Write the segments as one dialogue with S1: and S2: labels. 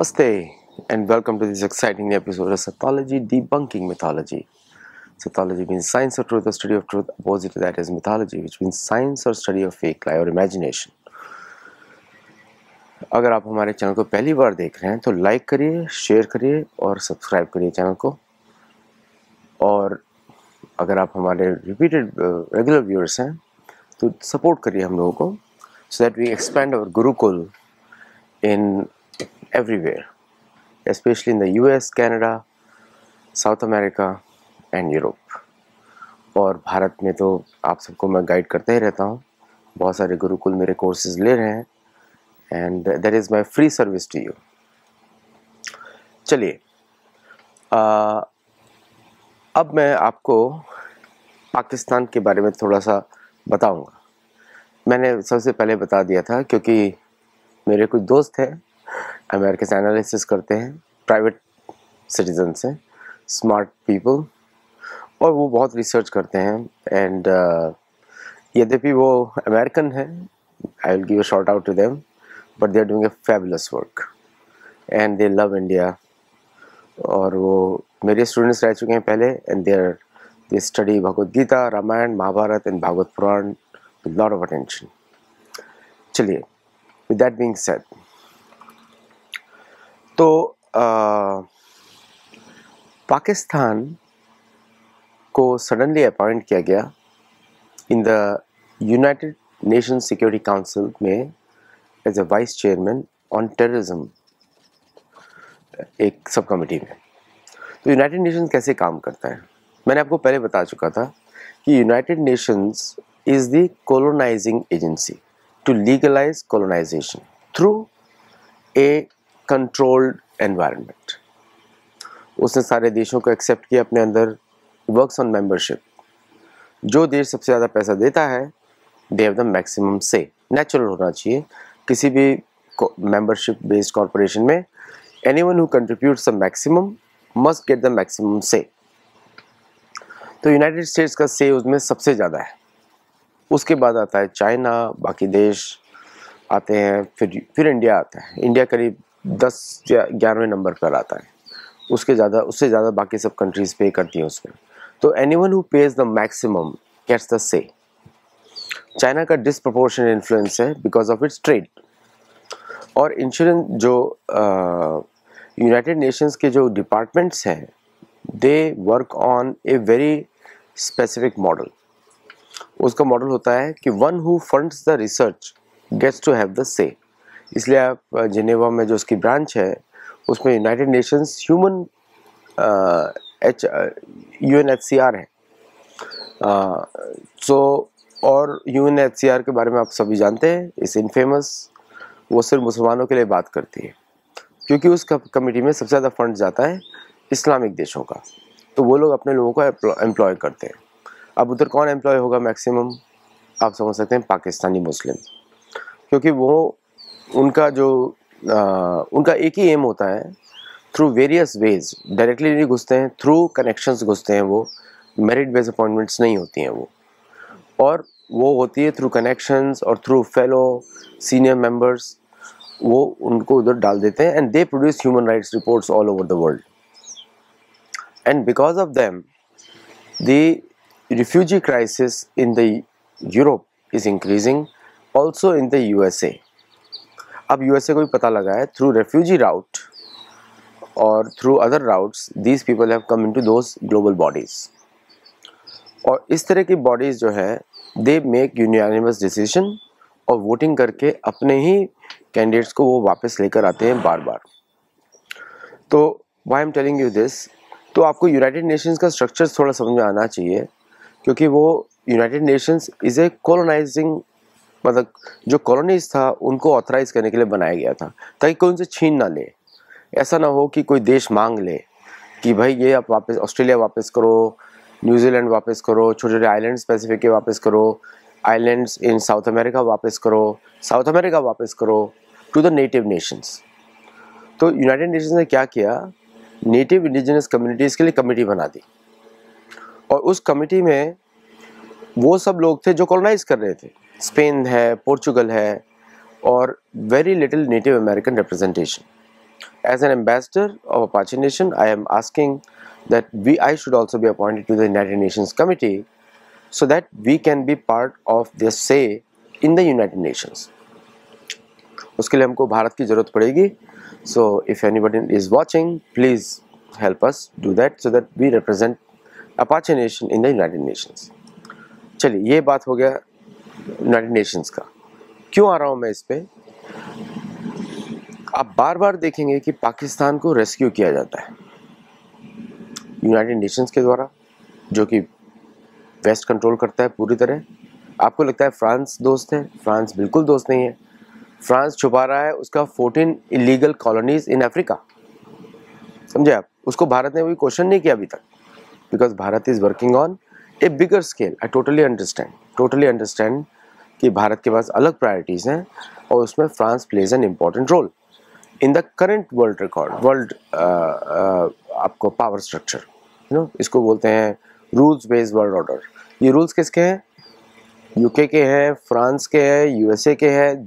S1: Namaste and welcome to this exciting episode of Sathology Debunking Mythology. Sathology means science or truth or study of truth. Opposite to that is mythology, which means science or study of fake, lie or imagination. अगर आप हमारे channel को पहली बार देख रहे हैं तो like करिए, शेयर करिए और सब्सक्राइब करिए चैनल को। और अगर आप हमारे रिपीटेड रेगुलर व्यूअर्स हैं तो सपोर्ट करिए हम लोगों को, so that we expand our Gurukul in everywhere, especially in the US, Canada, South America and Europe. और भारत में तो आप सबको मैं गाइड करते ही रहता हूँ, बहुत सारे गुरुकुल मेरे कोर्सेज ले रहे हैं and that is my free service to you. चलिए अब मैं आपको पाकिस्तान के बारे में थोड़ा सा बताऊंगा। मैंने सबसे पहले बता दिया था क्योंकि मेरे कुछ दोस्त हैं अमेरिका से एनालिसिस करते हैं, प्राइवेट सिटीजन्स हैं, स्मार्ट पीपल, और वो बहुत रिसर्च करते हैं एंड यद्यपि वो अमेरिकन हैं, I will give a short out to them, but they are doing a fabulous work and they love India. और वो मेरे स्टूडेंट्स रह चुके हैं पहले and they study Bhagavad Gita, Ramayana, Mahabharata and Bhagavata Purana with lot of attention. चलिए, with that being said, तो पाकिस्तान को सडनली अपॉइंट किया गया in the United Nations Security Council में as a vice chairman on terrorism, एक सब कमेटी में। तो यूनाइटेड नेशंस कैसे काम करता है, मैंने आपको पहले बता चुका था कि United Nations is the colonizing agency to legalize colonization through a controlled environment. उसने सारे देशों को एक्सेप्ट किया अपने अंदर, works on membership. जो देश सबसे ज़्यादा पैसा देता है they have the maximum say. Natural होना चाहिए किसी भी membership based corporation में, anyone who contributes the maximum must get the maximum say. तो यूनाइटेड स्टेट्स का say उसमें सबसे ज़्यादा है। उसके बाद आता है चाइना, बाकी देश आते हैं, फिर इंडिया आता है। इंडिया करीब 10 या 11वें नंबर पर आता है, उससे ज़्यादा बाकी सब कंट्रीज़ पे करती हैं उसमें। तो anyone who pays the maximum gets the say. China का डिसप्रोपोर्शनेट इन्फ्लुएंस है बिकॉज ऑफ इट्स ट्रेड। और इंश्योरेंस जो यूनाइटेड नेशंस के जो डिपार्टमेंट्स हैं, they work on a very specific model. उसका मॉडल होता है कि one who funds the research gets to have the say. इसलिए आप जिनेवा में जो उसकी ब्रांच है उसमें यूनाइटेड नेशंस ह्यूमन UNHCR है। और UNHCR के बारे में आप सभी जानते हैं, इस इनफेमस, वो सिर्फ मुसलमानों के लिए बात करती है क्योंकि उस कमेटी में सबसे ज़्यादा फंड जाता है इस्लामिक देशों का, तो वो लोग अपने लोगों को एम्प्लॉय करते हैं। अब उधर कौन एम्प्लॉय होगा मैक्सिमम, आप समझ सकते हैं, पाकिस्तानी मुस्लिम, क्योंकि वो उनका एक ही एम होता है, थ्रू वेरियस वेज, डायरेक्टली नहीं घुसते हैं, थ्रू कनेक्शंस घुसते हैं, वो मेरिट बेस्ड अपॉइंटमेंट्स नहीं होती हैं वो, और वो होती है थ्रू कनेक्शंस और थ्रू फेलो सीनियर मेंबर्स, वो उनको उधर डाल देते हैं and they produce human rights reports all over the world. And because of them the refugee crisis in the Europe is increasing, also in the USA. अब USA को भी पता लगा है through refugee route और through other routes these people have come into those global bodies. और इस तरह की bodies जो है they make unanimous decision और voting करके अपने ही candidates को वो वापस लेकर आते हैं बार बार। तो why I'm telling you this, तो आपको यूनाइटेड नेशंस का स्ट्रक्चर थोड़ा समझ में आना चाहिए, क्योंकि वो United Nations is a colonising, मतलब जो कॉलोनीज था उनको ऑथराइज करने के लिए बनाया गया था ताकि कोई उनसे छीन ना ले। ऐसा ना हो कि कोई देश मांग ले कि भाई ये आप वापस ऑस्ट्रेलिया वापस करो, न्यूजीलैंड वापस करो, छोटे छोटे आइलैंड्स पैसिफिक के वापस करो, आइलैंड्स इन साउथ अमेरिका वापस करो, साउथ अमेरिका वापस करो टू द नेटिव नेशंस। तो यूनाइटेड नेशंस ने क्या किया, नेटिव इंडिजिनस कम्युनिटीज़ के लिए कमेटी बना दी, और उस कमेटी में वो सब लोग थे जो कॉलोनाइज कर रहे थे। स्पेन है, पोर्चुगल है, और very little native American representation. As an ambassador of Apache Nation, I am asking that I should also be appointed to the United Nations Committee so that we can be part of their say in the United Nations. उसके लिए हमको भारत की ज़रूरत पड़ेगी. So if anybody is watching, please help us do that so that we represent Apache Nation in the United Nations. चलिए, ये बात हो गया यूनाइटेड नेशंस का. क्यों आ रहा हूँ मैं इस पे? आप बार बार देखेंगे कि पाकिस्तान को रेस्क्यू किया जाता है यूनाइटेड नेशंस के द्वारा, जो कि वेस्ट कंट्रोल करता है पूरी तरह. आपको लगता है फ्रांस दोस्त है? फ्रांस बिल्कुल दोस्त नहीं है. फ्रांस छुपा रहा है उसका 14 इलीगल कॉलोनीज इन अफ्रीका. समझे आप? उसको भारत ने कोई क्वेश्चन नहीं किया अभी तक, because Bharat is working on a bigger scale. I totally understand कि भारत के पास अलग प्रायोरिटीज हैं और उसमें France plays an important role in the current world आपको पावर स्ट्रक्चर. इसको बोलते हैं रूल्स बेस्ड वर्ल्ड ऑर्डर. ये रूल्स किसके हैं? यूके के हैं, फ्रांस के हैं, यूएसए के हैं,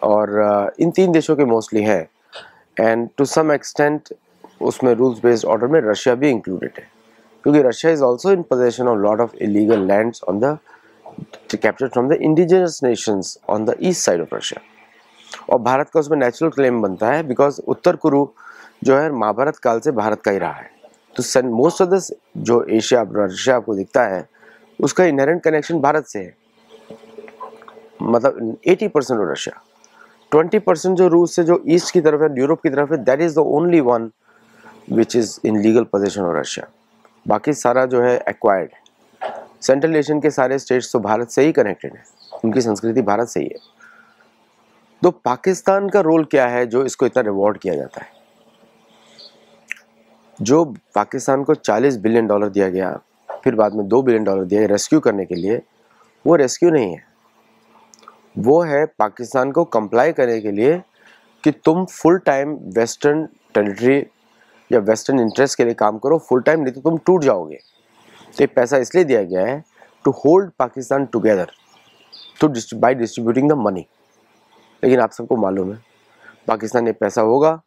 S1: और इन 3 देशों के मोस्टली हैं. एंड टू सम एक्सटेंट उसमें रूल्स बेस्ड ऑर्डर में रशिया भी इंक्लूडेड है, क्योंकि Russia is also in possession of lot of illegal lands on the captured from the indigenous Nations on the east side of Russia. और भारत का उसमें natural claim बनता है, बिकॉज उत्तर कुरु जो है महाभारत काल से भारत का ही रहा है. तो मोस्ट ऑफ दिस जो एशिया रशिया आपको दिखता है उसका इनहेरेंट कनेक्शन भारत से है. मतलब 80% ऑफ रशिया, 20% जो रूस से जो ईस्ट की तरफ है, यूरोप की तरफ है, that is the only one which is in legal possession of Russia. बाकी सारा जो है एक्वायर्ड है. सेंट्रल एशियन के सारे स्टेट्स तो भारत से ही कनेक्टेड है, उनकी संस्कृति भारत से ही है. तो पाकिस्तान का रोल क्या है जो इसको इतना रिवॉर्ड किया जाता है? जो पाकिस्तान को $40 बिलियन दिया गया, फिर बाद में $2 बिलियन दिया रेस्क्यू करने के लिए, वो रेस्क्यू नहीं है. वो है पाकिस्तान को कंप्लाई करने के लिए कि तुम फुल टाइम वेस्टर्न टेरिटरी या वेस्टर्न इंटरेस्ट के लिए काम करो फुल टाइम, नहीं तो तुम टूट जाओगे. तो ये पैसा इसलिए दिया गया है to hold Pakistan together by distributing the money. लेकिन आप सबको मालूम है पाकिस्तान ये पैसा होगा,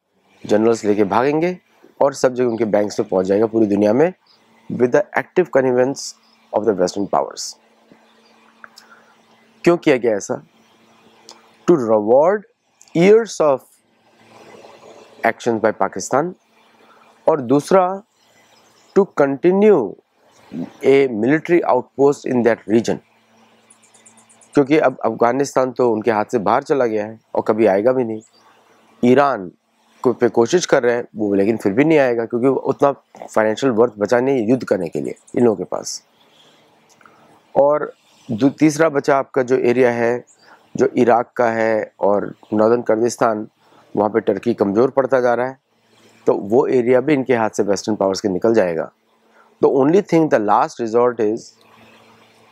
S1: जनरल्स लेके भागेंगे और सब जगह उनके बैंक्स में पहुंच जाएगा पूरी दुनिया में with the active convenience of the western powers. क्यों किया गया ऐसा? To reward years of actions by Pakistan, और दूसरा to continue a military outpost in that region. क्योंकि अब अफगानिस्तान तो उनके हाथ से बाहर चला गया है और कभी आएगा भी नहीं. ईरान को पे कोशिश कर रहे हैं वो, लेकिन फिर भी नहीं आएगा क्योंकि उतना फाइनेंशियल वर्थ बचा नहीं युद्ध करने के लिए इन लोगों के पास. और तीसरा बचा आपका जो एरिया है जो इराक का है और नॉर्दर्न कुर्दिस्तान, वहाँ पे टर्की कमज़ोर पड़ता जा रहा है, तो वो एरिया भी इनके हाथ से वेस्टर्न पावर्स के निकल जाएगा. The only thing, the last resort is,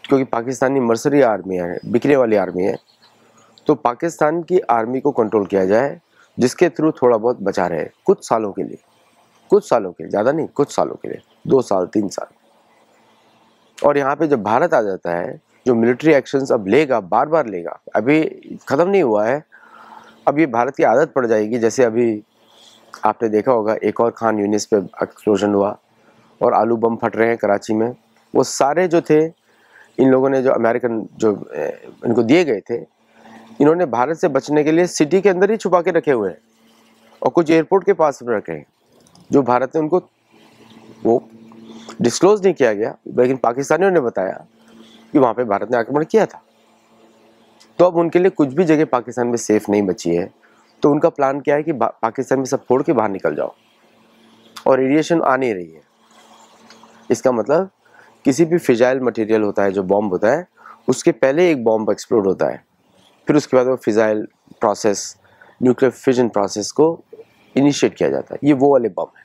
S1: क्योंकि पाकिस्तानी मर्सरी आर्मी है, बिकने वाली आर्मी है, तो पाकिस्तान की आर्मी को कंट्रोल किया जाए जिसके थ्रू थोड़ा बहुत बचा रहे कुछ सालों के लिए, ज़्यादा नहीं, कुछ सालों के लिए, 2 साल 3 साल. और यहाँ पे जब भारत आ जाता है, जो मिलिट्री एक्शंस अब लेगा, बार बार लेगा, अभी ख़त्म नहीं हुआ है, अब ये भारत की आदत पड़ जाएगी. जैसे अभी आपने देखा होगा एक और खान यूनिस पे एक्सप्लोजन हुआ और आलू बम फट रहे हैं कराची में. वो सारे जो थे इन लोगों ने जो अमेरिकन जो इनको दिए गए थे, इन्होंने भारत से बचने के लिए सिटी के अंदर ही छुपा के रखे हुए हैं और कुछ एयरपोर्ट के पास रखे हैं, जो भारत ने उनको वो डिस्क्लोज नहीं किया गया, लेकिन पाकिस्तानियों ने बताया कि वहाँ पे भारत ने आक्रमण किया था. तो अब उनके लिए कुछ भी जगह पाकिस्तान में सेफ नहीं बची है, तो उनका प्लान क्या है कि पाकिस्तान में सब फोड़ के बाहर निकल जाओ, और रेडिएशन आ नहीं रही है. इसका मतलब किसी भी फिजाइल मटेरियल होता है, जो बॉम्ब होता है, उसके पहले एक बॉम्ब एक्सप्लोड होता है, फिर उसके बाद वो fissile process, nuclear fission process को इनिशिएट किया जाता है. ये वो वाले बम है.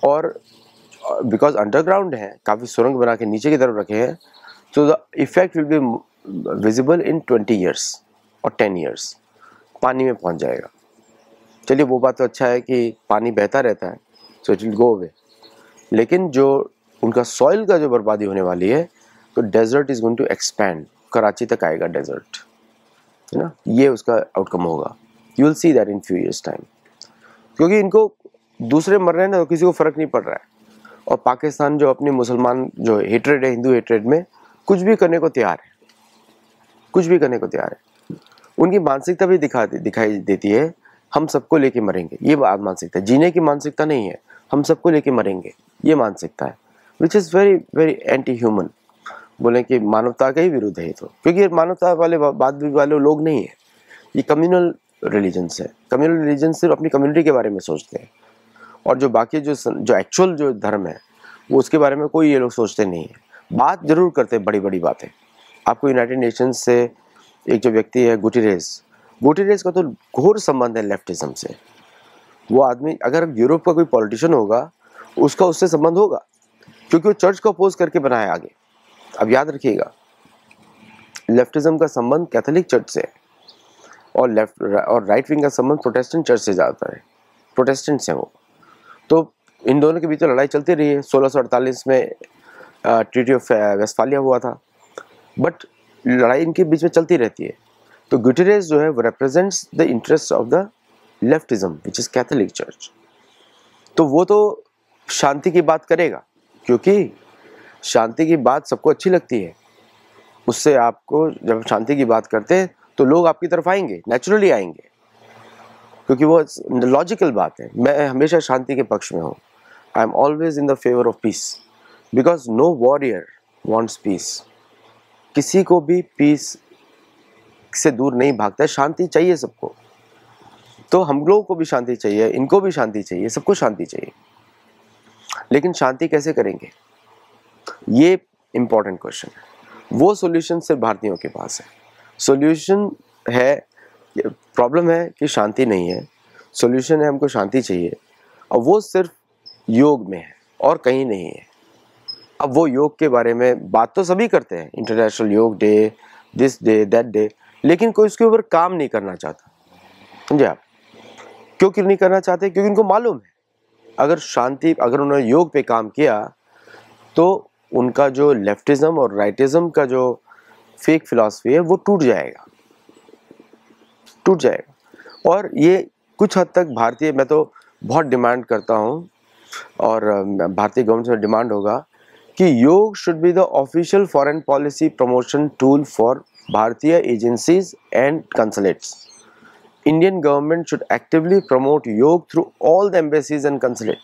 S1: और बिकॉज अंडरग्राउंड है, काफ़ी सुरंग बना के नीचे की तरफ रखे हैं, तो the effect will be visible in 20 years और 10 ईयर्स. पानी में पहुंच जाएगा. चलिए, वो बात तो अच्छा है कि पानी बहता रहता है, so it will go away. लेकिन जो उनका सॉइल का जो बर्बादी होने वाली है, तो desert is going to expand, Karachi तक आएगा डेजर्ट, है ना. ये उसका आउटकम होगा. You will see that in few years time. क्योंकि इनको दूसरे मर रहे हैं ना, तो किसी को फर्क नहीं पड़ रहा है। और पाकिस्तान जो अपनी मुसलमान जो हेट्रेड है, हिंदू हेट्रेड में कुछ भी करने को तैयार है, कुछ भी करने को तैयार है। उनकी मानसिकता भी दिखाई देती है, हम सबको लेके मरेंगे, ये बात मानसिकता, जीने की मानसिकता नहीं है, हम सबको लेके मरेंगे, ये मानसिकता है, which is very very anti human. बोले कि मानवता के ही विरुद्ध है ये तो, क्योंकि ये मानवता वाले बात वाले लोग नहीं है, ये कम्युनल रिलीजन्स है। कम्युनल रिलीजन सिर्फ अपनी कम्युनिटी के बारे में सोचते हैं, और जो बाकी जो एक्चुअल जो धर्म है वो उसके बारे में कोई ये लोग सोचते नहीं है। बात जरूर करते हैं बड़ी बड़ी बातें। आपको यूनाइटेड नेशंस से एक जो व्यक्ति है गुटेरेस का तो घोर संबंध है लेफ्टिज्म से। वो आदमी अगर यूरोप का कोई पॉलिटिशियन होगा उसका उससे संबंध होगा, क्योंकि वो चर्च को अपोज करके बनाया आगे। अब याद रखिएगा, लेफ्टिज्म का संबंध कैथोलिक चर्च से है, और लेफ्ट और राइट विंग का संबंध प्रोटेस्टेंट चर्च से ज़्यादा है, प्रोटेस्टेंट्स हैं वो। तो इन दोनों के बीच में लड़ाई चलती रही है। 1648 में ट्रीटी ऑफ वेस्टफालिया हुआ था, बट लड़ाई इनके बीच में चलती रहती है। तो गुटेरेस जो है वो represents the interest of the leftism which is Catholic church. तो वो तो शांति की बात करेगा, क्योंकि शांति की बात सबको अच्छी लगती है। उससे आपको जब शांति की बात करते हैं तो लोग आपकी तरफ आएंगे, नेचुरली आएंगे, क्योंकि वो लॉजिकल बात है। मैं हमेशा शांति के पक्ष में हूँ। I am always in the favour of peace, because no warrior wants peace. किसी को भी पीस से दूर नहीं भागता है, शांति चाहिए सबको। तो हम लोगों को भी शांति चाहिए, इनको भी शांति चाहिए, सबको शांति चाहिए। लेकिन शांति कैसे करेंगे, ये इंपॉर्टेंट क्वेश्चन है। वो सॉल्यूशन सिर्फ भारतीयों के पास है। सॉल्यूशन है, प्रॉब्लम है कि शांति नहीं है, सॉल्यूशन है हमको शांति चाहिए, और वो सिर्फ योग में है और कहीं नहीं है। अब वो योग के बारे में बात तो सभी करते हैं, इंटरनेशनल योग day, this day, that day, लेकिन कोई उसके ऊपर काम नहीं करना चाहता। समझे आप? क्यों नहीं करना चाहते? क्योंकि उनको मालूम है अगर उन्होंने योग पे काम किया तो उनका जो लेफ्टिज्म और राइटिज्म का जो फेक फिलॉसफी है वो टूट जाएगा। और ये कुछ हद तक भारतीय, मैं तो बहुत डिमांड करता हूँ, और भारतीय गवर्नमेंट से डिमांड होगा कि yoga should be the official foreign policy promotion tool for Bharatiya agencies and consulates. Indian government should actively promote yoga through all the embassies and consulate.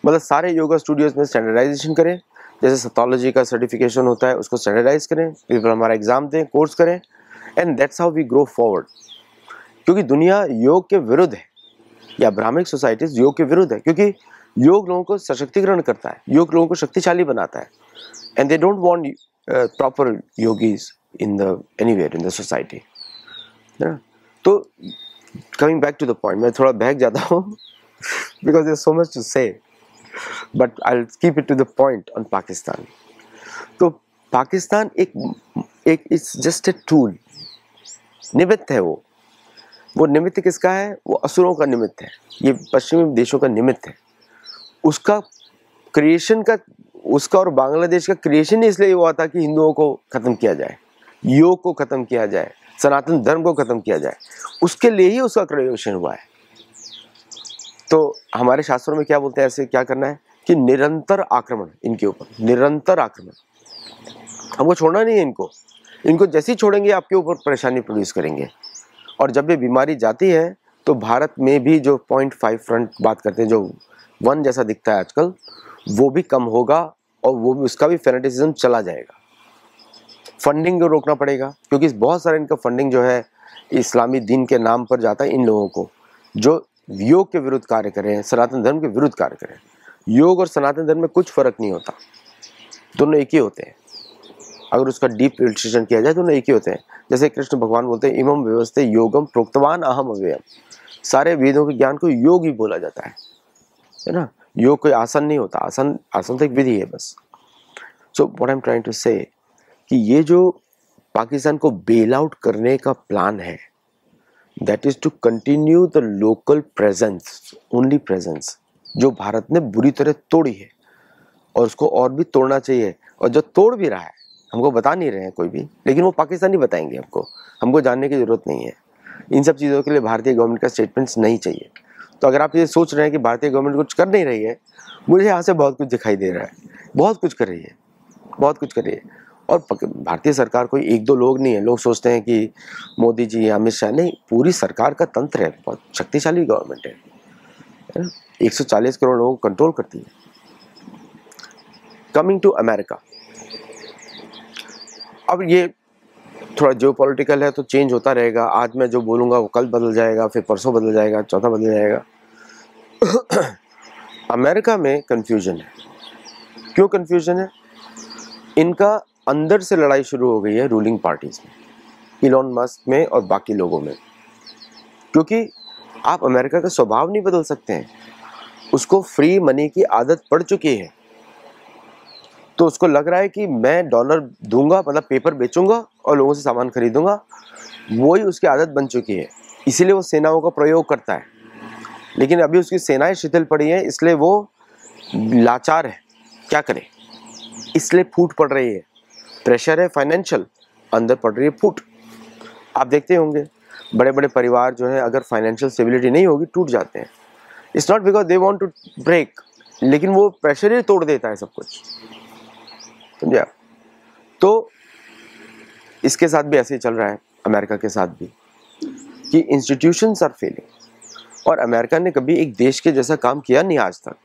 S1: मतलब सारे योगा स्टूडियोज में स्टैंडर्डाइजेशन करें, जैसे सैथोलॉजी का सर्टिफिकेशन होता है उसको स्टैंडर्डाइज करें, फिर हमारा एग्जाम दें, कोर्स करें, and that's how we grow forward. क्योंकि दुनिया योग के विरुद्ध है, या ब्राह्मणिक सोसाइटीज योग के विरुद्ध है, क्योंकि योग लोगों को सशक्तिकरण करता है, योग लोगों को शक्तिशाली बनाता है, and they don't want proper yogis in the anywhere in the society. तो coming back to the point, मैं थोड़ा बहक जाता हूँ because there so much to say, but I will keep it to the point on Pakistan. तो पाकिस्तान एक it's just a tool, निमित्त है। वो निमित्त किसका है? वो असुरों का निमित्त है, ये पश्चिमी देशों का निमित्त है। उसका क्रिएशन का, उसका और बांग्लादेश का क्रिएशन ही इसलिए हुआ था कि हिंदुओं को खत्म किया जाए, योग को खत्म किया जाए, सनातन धर्म को खत्म किया जाए, उसके लिए ही उसका क्रिएशन हुआ है। तो हमारे शास्त्रों में क्या बोलते हैं, ऐसे क्या करना है कि निरंतर आक्रमण इनके ऊपर, निरंतर आक्रमण, हमको छोड़ना नहीं है इनको जैसे ही छोड़ेंगे आपके ऊपर परेशानी प्रोड्यूस करेंगे। और जब ये बीमारी जाती है तो भारत में भी जो 0.5 फ्रंट बात करते हैं, जो 1 जैसा दिखता है आजकल, वो भी कम होगा, और वो भी उसका भी फेनेटिसिज्म चला जाएगा। फंडिंग को रोकना पड़ेगा, क्योंकि बहुत सारा इनका फंडिंग जो है इस्लामी दीन के नाम पर जाता है इन लोगों को, जो योग के विरुद्ध कार्य करें, सनातन धर्म के विरुद्ध कार्य करें। योग और सनातन धर्म में कुछ फर्क नहीं होता, दोनों एक ही होते हैं। अगर उसका डीप विश्लेषण किया जाए तो दोनों एक ही होते हैं। जैसे कृष्ण भगवान बोलते हैं, इमम व्यवस्थे योगम प्रोक्तवान अहम अव्ययम। सारे वेदों के ज्ञान को योग ही बोला जाता है ना। योग कोई आसन नहीं होता, आसन तो एक विधि है बस। So what I am trying to say कि ये जो पाकिस्तान को बेल आउट करने का प्लान है, that is to continue the local presence, only presence, जो भारत ने बुरी तरह तोड़ी है, और उसको और भी तोड़ना चाहिए। और जो तोड़ भी रहा है, हमको बता नहीं रहे हैं कोई भी, लेकिन वो पाकिस्तानी बताएंगे हमको जानने की जरूरत नहीं है। इन सब चीज़ों के लिए भारतीय गवर्नमेंट का स्टेटमेंट्स नहीं चाहिए। तो अगर आप ये सोच रहे हैं कि भारतीय गवर्नमेंट कुछ कर नहीं रही है, मुझे यहाँ से बहुत कुछ दिखाई दे रहा है, बहुत कुछ कर रही है, बहुत कुछ कर रही है। और भारतीय सरकार कोई एक दो लोग नहीं है। लोग सोचते हैं कि मोदी जी, अमित शाह, नहीं, पूरी सरकार का तंत्र है, बहुत शक्तिशाली गवर्नमेंट है, 140 करोड़ लोगों को कंट्रोल करती है। कमिंग टू अमेरिका, अब ये थोड़ा जियोपॉलिटिकल है तो चेंज होता रहेगा। आज मैं जो बोलूँगा वो कल बदल जाएगा, फिर परसों बदल जाएगा, चौथा बदल जाएगा। अमेरिका में कंफ्यूजन है। क्यों कंफ्यूजन है? इनका अंदर से लड़ाई शुरू हो गई है रूलिंग पार्टीज में, इलॉन मस्क में और बाकी लोगों में, क्योंकि आप अमेरिका का स्वभाव नहीं बदल सकते हैं। उसको फ्री मनी की आदत पड़ चुकी है, तो उसको लग रहा है कि मैं डॉलर दूंगा, मतलब पेपर बेचूंगा और लोगों से सामान खरीदूंगा, वही उसकी आदत बन चुकी है। इसीलिए वो सेनाओं का प्रयोग करता है। लेकिन अभी उसकी सेनाएं शिथिल पड़ी हैं, इसलिए वो लाचार है, क्या करे, इसलिए फूट पड़ रही है। प्रेशर है फाइनेंशियल, अंदर पड़ रही है फूट। आप देखते होंगे बड़े बड़े परिवार जो है, अगर फाइनेंशियल स्टेबिलिटी नहीं होगी, टूट जाते हैं। It's not because they want to break, लेकिन वो प्रेशर ही तोड़ देता है सब कुछ, समझे आप? तो इसके साथ भी ऐसे ही चल रहा है, अमेरिका के साथ भी, कि इंस्टीट्यूशंस आर फेलिंग। और अमेरिका ने कभी एक देश के जैसा काम किया नहीं आज तक।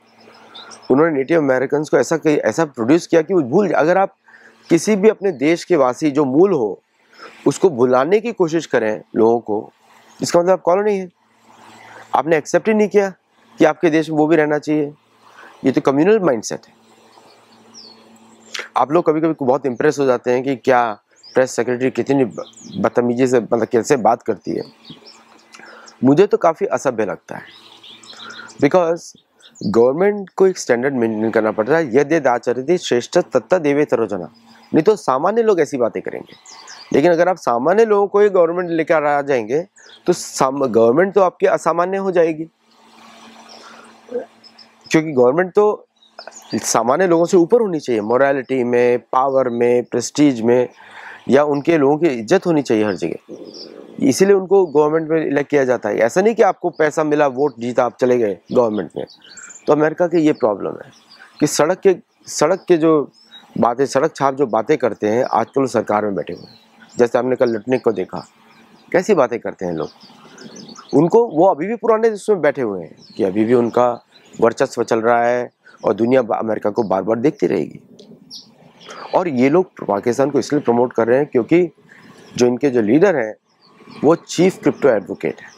S1: उन्होंने नेटिव अमेरिकन को ऐसा प्रोड्यूस किया कि वो भूल, अगर आप किसी भी अपने देश के वासी जो मूल हो उसको भुलाने की कोशिश करें लोगों को, इसका मतलब आप कॉलोनी है। आपने एक्सेप्ट ही नहीं किया कि आपके देश में वो भी रहना चाहिए। ये तो कम्युनल माइंडसेट है। आप लोग कभी कभी बहुत इंप्रेस हो जाते हैं कि क्या प्रेस सेक्रेटरी कितनी बदतमीजी से, मतलब कैसे बात करती है। मुझे तो काफ़ी असभ्य लगता है, बिकॉज गवर्नमेंट को एक स्टैंडर्ड मेंटेन करना पड़ता है। यद्यद आचरति श्रेष्ठ तत्ता देवे तरोजना, नहीं तो सामान्य लोग ऐसी बातें करेंगे। लेकिन अगर आप सामान्य लोगों को ही गवर्नमेंट लेकर आ जाएंगे तो गवर्नमेंट तो आपकी असामान्य हो जाएगी, क्योंकि गवर्नमेंट तो सामान्य लोगों से ऊपर होनी चाहिए, मोरालिटी में, पावर में, प्रेस्टीज में, या उनके लोगों की इज्जत होनी चाहिए हर जगह। इसीलिए उनको गवर्नमेंट में इलेक्ट किया जाता है। ऐसा नहीं कि आपको पैसा मिला, वोट जीता, आप चले गए गवर्नमेंट में। तो अमेरिका की ये प्रॉब्लम है कि सड़क के जो बातें, सड़क छाप जो बातें करते हैं, आजकल सरकार में बैठे हुए हैं। जैसे हमने कल लुटनिक को देखा, कैसी बातें करते हैं लोग। उनको, वो अभी भी पुराने उसमें बैठे हुए हैं कि अभी भी उनका वर्चस्व चल रहा है और दुनिया अमेरिका को बार बार देखती रहेगी। और ये लोग पाकिस्तान को इसलिए प्रमोट कर रहे हैं क्योंकि जो इनके जो लीडर हैं वो चीफ क्रिप्टो एडवोकेट है,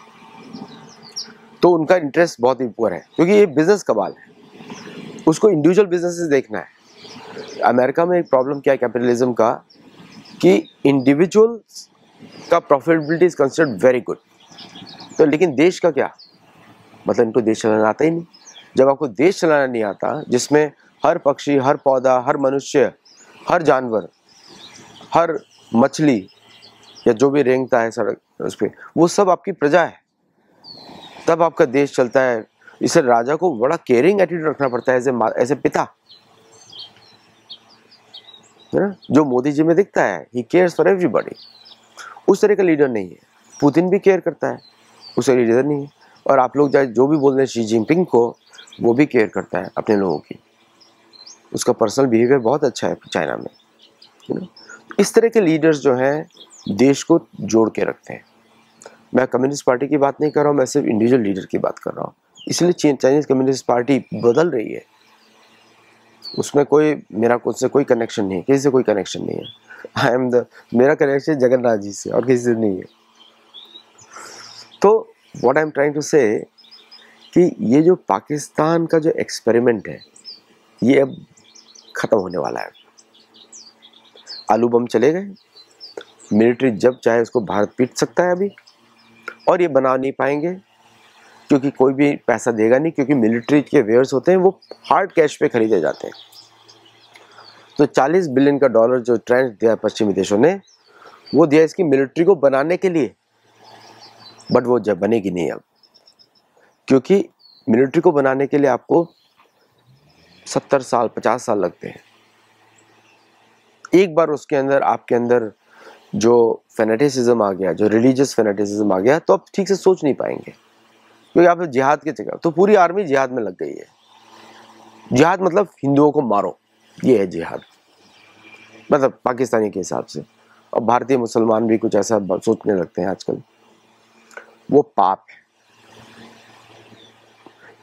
S1: तो उनका इंटरेस्ट बहुत ही ऊपर है, क्योंकि ये बिजनेस कबाल है, उसको इंडिविजुअल बिजनेसेस देखना है। अमेरिका में एक प्रॉब्लम क्या है कैपिटलिज्म का, कि इंडिविजुअल का profitability is considered very good, तो लेकिन देश का क्या, मतलब इनको देश चलाना आता ही नहीं। जब आपको देश चलाना नहीं आता, जिसमें हर पक्षी, हर पौधा, हर मनुष्य, हर जानवर, हर मछली या जो भी रेंगता है सड़क उस पर, वो सब आपकी प्रजा है, तब आपका देश चलता है। इसे राजा को बड़ा केयरिंग एटीट्यूड रखना पड़ता है ऐसे पिता, है ना, जो मोदी जी में दिखता है, ही केयर्स फॉर एवरीबॉडी। उस तरह का लीडर नहीं है। पुतिन भी केयर करता है, उस तरह लीडर नहीं है। और आप लोग जो भी बोल रहे हैं शी जिनपिंग को, वो भी केयर करता है अपने लोगों की, उसका पर्सनल बिहेवियर बहुत अच्छा है चाइना में, है ना। इस तरह के लीडर्स जो हैं देश को जोड़ के रखते हैं। मैं कम्युनिस्ट पार्टी की बात नहीं कर रहा हूँ, मैं सिर्फ इंडिविजुअल लीडर की बात कर रहा हूँ। इसलिए चाइनीज कम्युनिस्ट पार्टी बदल रही है, उसमें कोई मेरा खुद से कोई कनेक्शन नहीं है, किसी से कोई कनेक्शन नहीं है। मेरा कनेक्शन जगन्नाथ जी से और किसी से नहीं है। तो what I am trying to say कि ये जो पाकिस्तान का जो एक्सपेरिमेंट है, ये अब खत्म होने वाला है। आलू बम चले गए, मिलिट्री जब चाहे उसको भारत पीट सकता है अभी, और ये बना नहीं पाएंगे क्योंकि कोई भी पैसा देगा नहीं, क्योंकि मिलिट्री के वेयर्स होते हैं वो हार्ड कैश पे खरीदे जाते हैं। तो 40 बिलियन का डॉलर जो ट्रेंच दिया पश्चिमी देशों ने, वो दिया इसकी मिलिट्री को बनाने के लिए, बट वो जब बनेगी नहीं अब, क्योंकि मिलिट्री को बनाने के लिए आपको 70 साल 50 साल लगते हैं। एक बार उसके अंदर आपके अंदर जो फेनेटिसिज्म आ गया, जो रिलीजियस फेनेटिसिज्म आ गया, तो आप ठीक से सोच नहीं पाएंगे। क्योंकि आप जिहाद के जगह, तो पूरी आर्मी जिहाद में लग गई है। जिहाद मतलब हिंदुओं को मारो, ये है जिहाद, मतलब पाकिस्तानी के हिसाब से। और भारतीय मुसलमान भी कुछ ऐसा सोचने लगते हैं आजकल। वो पाप है,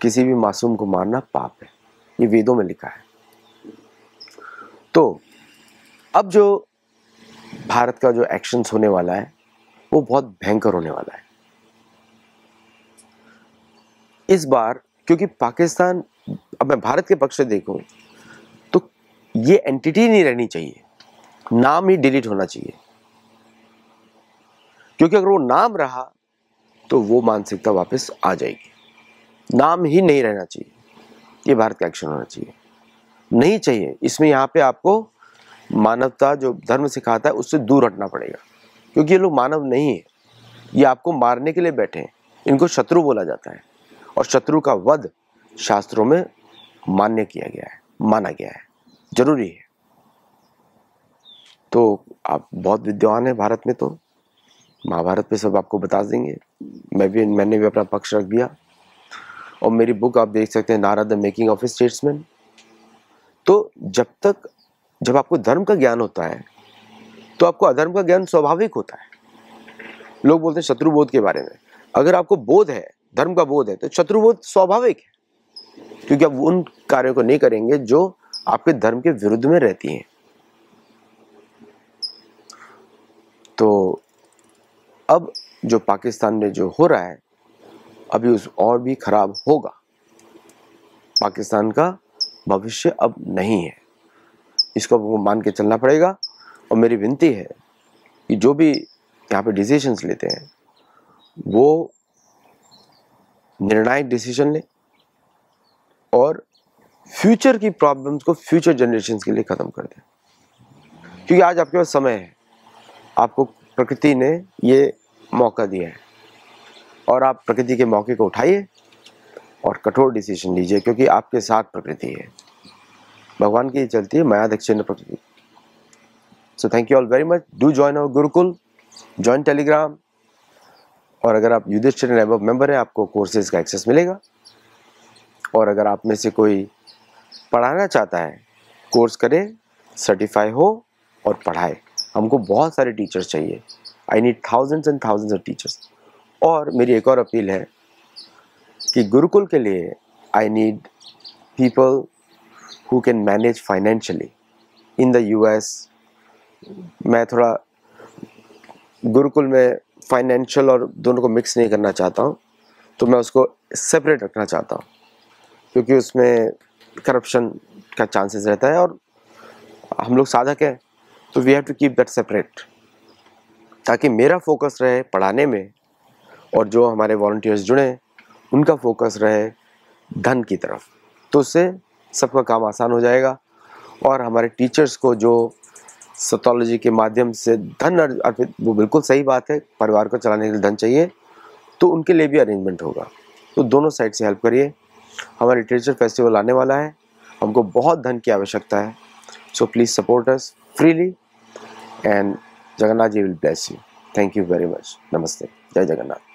S1: किसी भी मासूम को मारना पाप है, ये वेदों में लिखा है। तो अब जो भारत का जो एक्शंस होने वाला है वो बहुत भयंकर होने वाला है इस बार, क्योंकि पाकिस्तान, अब मैं भारत के पक्ष से देखूं तो ये एंटिटी नहीं रहनी चाहिए, नाम ही डिलीट होना चाहिए। क्योंकि अगर वो नाम रहा तो वो मानसिकता वापस आ जाएगी। नाम ही नहीं रहना चाहिए, ये भारत का एक्शन होना चाहिए। नहीं चाहिए, इसमें यहाँ पे आपको मानवता जो धर्म सिखाता है उससे दूर हटना पड़ेगा, क्योंकि ये लोग मानव नहीं है, ये आपको मारने के लिए बैठे हैं। इनको शत्रु बोला जाता है और शत्रु का वध शास्त्रों में मान्य किया गया है, माना गया है, जरूरी है। तो आप बहुत विद्वान हैं भारत में, तो महाभारत पे सब आपको बता देंगे। मैंने भी अपना पक्ष रख दिया। और मेरी बुक आप देख सकते हैं, Narad the making of A statesman. तो जब आपको धर्म का ज्ञान होता है तो आपको अधर्म का ज्ञान स्वाभाविक होता है। लोग बोलते हैं शत्रुबोध के बारे में, अगर आपको बोध है, धर्म का बोध है, तो शत्रुबोध स्वाभाविक है, क्योंकि आप उन कार्यों को नहीं करेंगे जो आपके धर्म के विरुद्ध में रहती हैं। तो अब जो पाकिस्तान में जो हो रहा है अभी उस और भी खराब होगा। पाकिस्तान का भविष्य अब नहीं है, इसको आपको मान के चलना पड़ेगा। और मेरी विनती है कि जो भी यहाँ पे डिसीजंस लेते हैं वो निर्णायक डिसीजन ले और फ्यूचर की प्रॉब्लम्स को फ्यूचर जनरेशंस के लिए खत्म कर दें। क्योंकि आज आपके पास समय है, आपको प्रकृति ने ये मौका दिया है और आप प्रकृति के मौके को उठाइए और कठोर डिसीजन लीजिए, क्योंकि आपके साथ प्रकृति है। भगवान की चलती है माया दक्षिण प्रकृति। So thank you all very much. Do join our gurukul, join Telegram. और अगर आप युधिष्ठिर एबव मेंबर हैं आपको कोर्सेज का एक्सेस मिलेगा। और अगर आप में से कोई पढ़ाना चाहता है, कोर्स करे, सर्टिफाई हो और पढ़ाए। हमको बहुत सारे टीचर्स चाहिए। I need thousands and thousands of teachers. और मेरी एक और अपील है कि गुरुकुल के लिए I need people who can manage financially in the US। मैं थोड़ा गुरुकुल में फाइनेंशियल और दोनों को मिक्स नहीं करना चाहता हूँ, तो मैं उसको सेपरेट रखना चाहता हूँ, क्योंकि उसमें करप्शन का चांसेस रहता है और हम लोग साधक हैं, तो we have to keep that separate, ताकि मेरा फोकस रहे पढ़ाने में और जो हमारे वॉलंटियर्स जुड़े उनका फोकस रहे धन की तरफ। तो उससे सबका काम आसान हो जाएगा। और हमारे टीचर्स को जो सतोलॉजी के माध्यम से धन अर्पित, वो बिल्कुल सही बात है, परिवार को चलाने के लिए धन चाहिए, तो उनके लिए भी अरेंजमेंट होगा। तो दोनों साइड से हेल्प करिए। हमारा लिटरेचर फेस्टिवल आने वाला है, हमको बहुत धन की आवश्यकता है। So please support us freely and Jagannath ji will bless you. Thank you very much. नमस्ते। जय जगन्नाथ।